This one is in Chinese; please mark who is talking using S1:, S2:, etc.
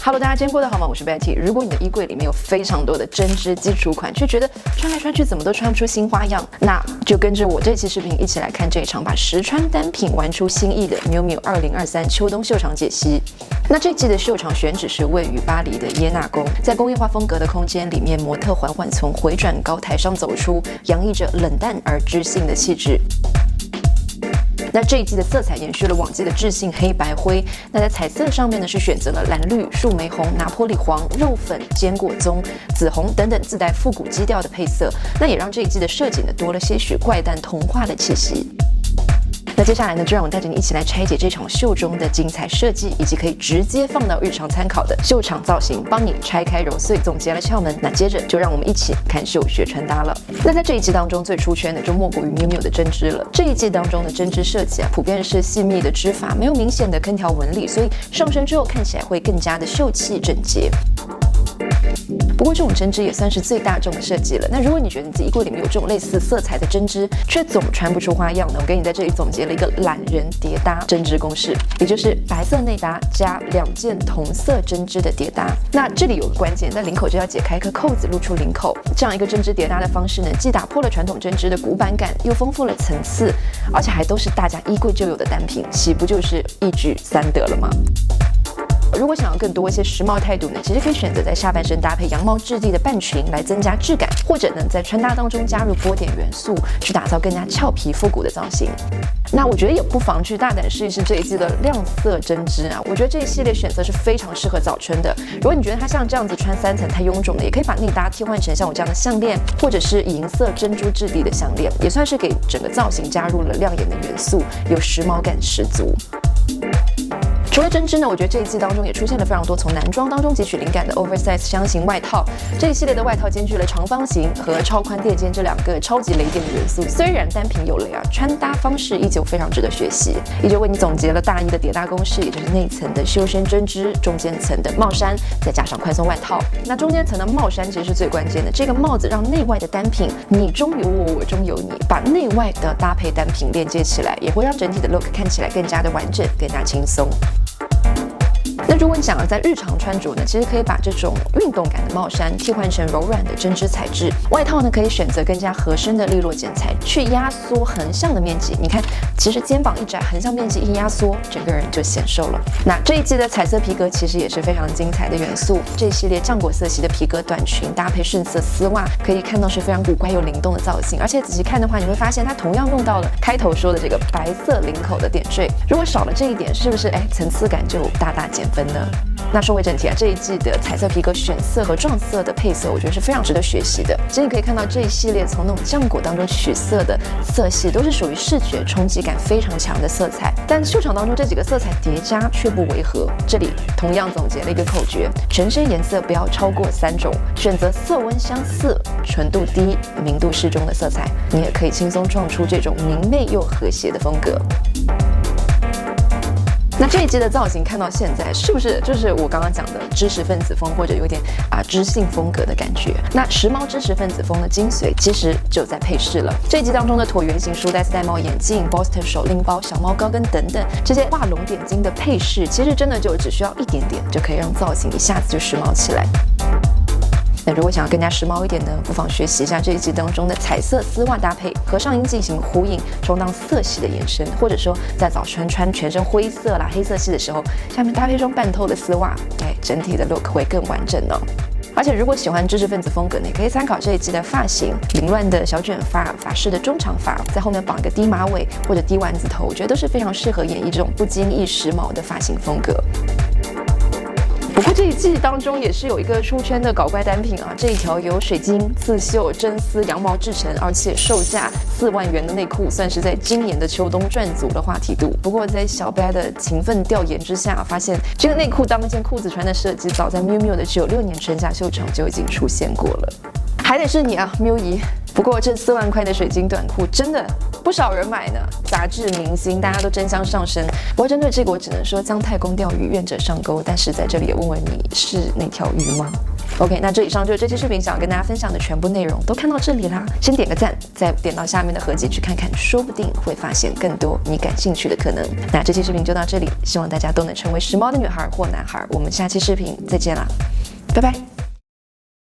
S1: Hello， 大家今天过得好吗？我是 Betty。如果你的衣柜里面有非常多的针织基础款，却觉得穿来穿去怎么都穿不出新花样，那就跟着我这期视频一起来看这一场把实穿单品玩出新意的 Miu Miu 2023秋冬秀场解析。那这季的秀场选址是位于巴黎的耶纳宫，在工业化风格的空间里面，模特缓缓从回转高台上走出，洋溢着冷淡而知性的气质。那这一季的色彩延续了往季的智性黑白灰，那在彩色上面呢是选择了蓝绿、树莓红、拿坡里黄、肉粉、坚果棕、紫红等等自带复古基调的配色，那也让这一季的设计呢多了些许怪诞童话的气息。那接下来呢，就让我带着你一起来拆解这场秀中的精彩设计，以及可以直接放到日常参考的秀场造型，帮你拆开揉碎，总结了窍门。那接着就让我们一起看秀学穿搭了。那在这一季当中，最出圈的就莫过于 Miu Miu 的针织了。这一季当中的针织设计普遍是细密的织法，没有明显的坑条纹理，所以上身之后看起来会更加的秀气整洁。不过这种针织也算是最大众的设计了。那如果你觉得你自己衣柜里面有这种类似色彩的针织，却总穿不出花样呢？我给你在这里总结了一个懒人叠搭针织公式，也就是白色内搭加2件同色针织的叠搭。那这里有个关键，在领口就要解开一颗扣子，露出领口。这样一个针织叠搭的方式呢，既打破了传统针织的古板感，又丰富了层次，而且还都是大家衣柜就有的单品，岂不就是一举3得了吗？如果想要更多一些时髦态度呢，其实可以选择在下半身搭配羊毛质地的半裙来增加质感，或者呢在穿搭当中加入波点元素，去打造更加俏皮复古的造型。那我觉得也不妨去大胆试一试这一季的亮色针织啊，我觉得这一系列选择是非常适合早春的。如果你觉得它像这样子穿3层太臃肿了，也可以把内搭替换成像我这样的项链，或者是银色珍珠质地的项链，也算是给整个造型加入了亮眼的元素，有时髦感十足。除了针织呢，我觉得这一季当中也出现了非常多从男装当中汲取灵感的 oversize 箱型外套。这一系列的外套兼具了长方形和超宽垫肩这2个超级雷点的元素。虽然单品有雷啊，穿搭方式依旧非常值得学习。依旧为你总结了大衣的叠搭公式，也就是内层的修身针织，中间层的帽衫，再加上宽松外套。那中间层的帽衫其实是最关键的，这个帽子让内外的单品你中有我，我中有你，把内外的搭配单品链接起来，也会让整体的 look 看起来更加的完整，更加轻松。那如果你想要在日常穿着呢，其实可以把这种运动感的帽衫替换成柔软的针织材质，外套呢可以选择更加合身的利落剪裁，去压缩横向的面积。你看，其实肩膀一窄，横向面积一压缩，整个人就显瘦了。那这一季的彩色皮革其实也是非常精彩的元素，这一系列浆果色系的皮革短裙搭配顺色丝袜，可以看到是非常古怪又灵动的造型。而且仔细看的话，你会发现它同样用到了开头说的这个白色领口的点缀。如果少了这一点，是不是层次感就大大减分呢？那说回正题啊，这一季的彩色皮革选色和撞色的配色，我觉得是非常值得学习的。其实你可以看到这一系列从那种浆果当中取色的色系，都是属于视觉冲击感非常强的色彩。但秀场当中这几个色彩叠加却不违和，这里同样总结了一个口诀：全身颜色不要超过3种，选择色温相似、纯度低、明度适中的色彩，你也可以轻松撞出这种明媚又和谐的风格。那这一季的造型看到现在，是不是就是我刚刚讲的知识分子风，或者有点知性风格的感觉？那时髦知识分子风的精髓其实就在配饰了。这一季当中的椭圆形书带丝带帽眼镜、Boston 手拎包、小猫高跟等等这些画龙点睛的配饰，其实真的就只需要一点点，就可以让造型一下子就时髦起来。那如果想要更加时髦一点呢，不妨学习一下这一季当中的彩色丝袜搭配，和上衣进行呼应，充当色系的延伸。或者说在早春穿全身灰色啦、黑色系的时候，下面搭配双半透的丝袜，整体的 look 会更完整哦。而且如果喜欢知识分子风格呢，也可以参考这一季的发型，凌乱的小卷发、法式的中长发，在后面绑一个低马尾或者低丸子头，我觉得都是非常适合演绎这种不经意时髦的发型风格。不过这一季当中也是有一个出圈的搞怪单品啊，这一条由水晶、刺绣、真丝、羊毛制成，而且售价4万元的内裤，算是在今年的秋冬赚足了话题度。不过在小白的勤奋调研之下，发现这个内裤当一件裤子穿的设计，早在 Miu Miu 的96年春夏秀场就已经出现过了。还得是你啊，Miu姨。不过这4万块的水晶短裤真的不少人买呢，杂志明星大家都争相上身。不过针对这个，我只能说姜太公钓鱼，愿者上钩。但是在这里也问问你，是那条鱼吗？ OK， 那这以上就是这期视频想要跟大家分享的全部内容，都看到这里啦。先点个赞，再点到下面的合集去看看，说不定会发现更多你感兴趣的可能。那这期视频就到这里，希望大家都能成为时髦的女孩或男孩。我们下期视频再见啦，拜拜。